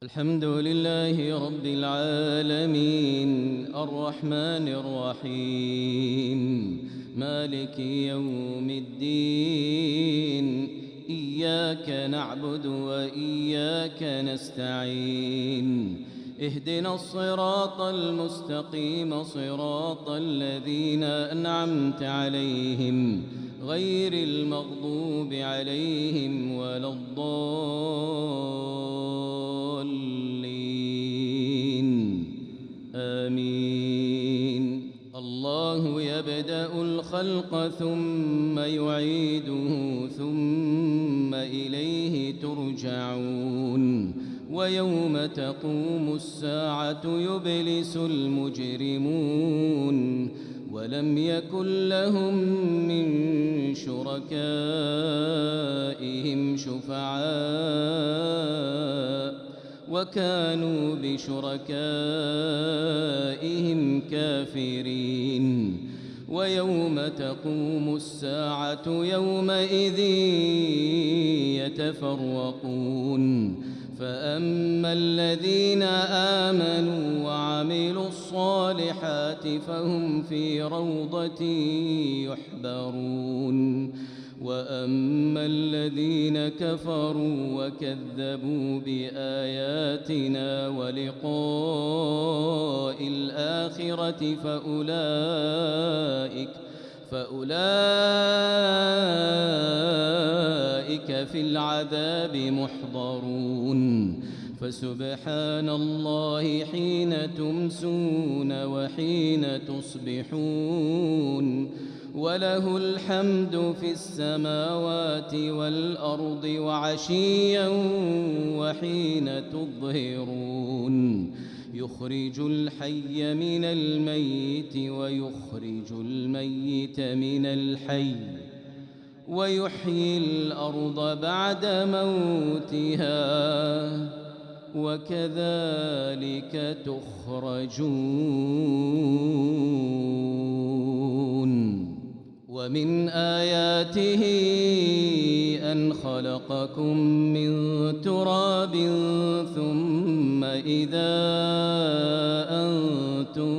الحمد لله رب العالمين الرحمن الرحيم مالك يوم الدين إياك نعبد وإياك نستعين اهدنا الصراط المستقيم صراط الذين أنعمت عليهم غير المغضوب عليهم ولا الضالين آمين. الله يبدأ الخلق ثم يعيده ثم إليه ترجعون ويوم تقوم الساعة يبلس المجرمون ولم يكن لهم من شركائهم شفعاء وكانوا بشركائهم كافرين ويوم تقوم الساعة يومئذ يتفرقون فأما الذين آمنوا وعملوا الصالحات فهم في روضة يحبرون وأما الذين كفروا وكذبوا بآياتنا ولقاء الآخرة فأولئك في العذاب محضرون فسبحان الله حين تمسون وحين تصبحون وله الحمد في السماوات والأرض وعشيا وحين تظهرون يخرج الحي من الميت ويخرج الميت من الحي ويحيي الأرض بعد موتها وكذلك تخرجون ومن آياته أن خلقكم من تراب ثم إذا أنتم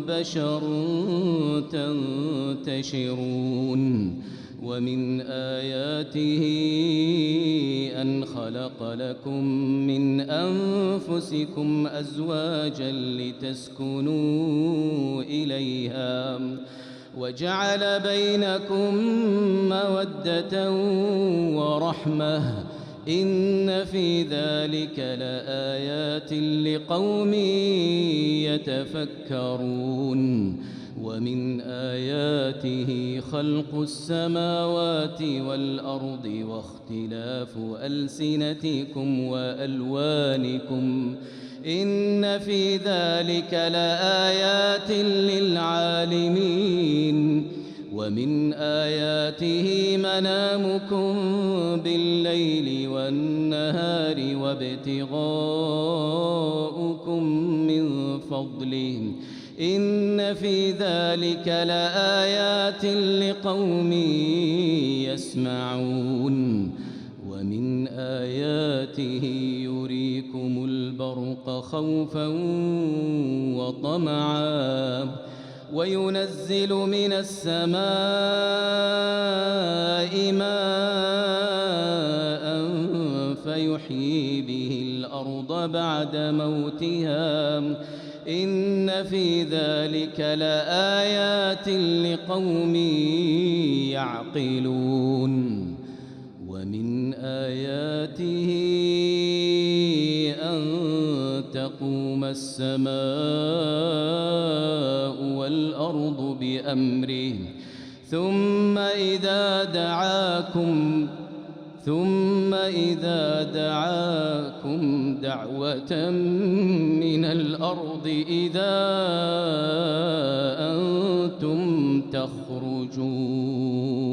بشر تنتشرون ومن آياته أن خلق لكم من أنفسكم أزواجا لتسكنوا إليها وجعل بينكم مودة ورحمة إن في ذلك لآيات لقوم يتفكرون ومن آياته خلق السماوات والأرض واختلاف ألسنتكم وألوانكم إن في ذلك لآيات للعالمين ومن آياته منامكم بالليل والنهار وابتغاؤكم من فضله إن في ذلك لآيات لقوم يسمعون ومن آياته يريكم البرق خوفا وطمعا وينزل من السماء ماء فيحيي به الأرض بعد موتها إن في ذلك لآيات لقوم يعقلون ومن آياته أن تقوم السماء والأرض بأمره ثم إذا دعاكم دعوة من الأرض إذا أنتم تخرجون.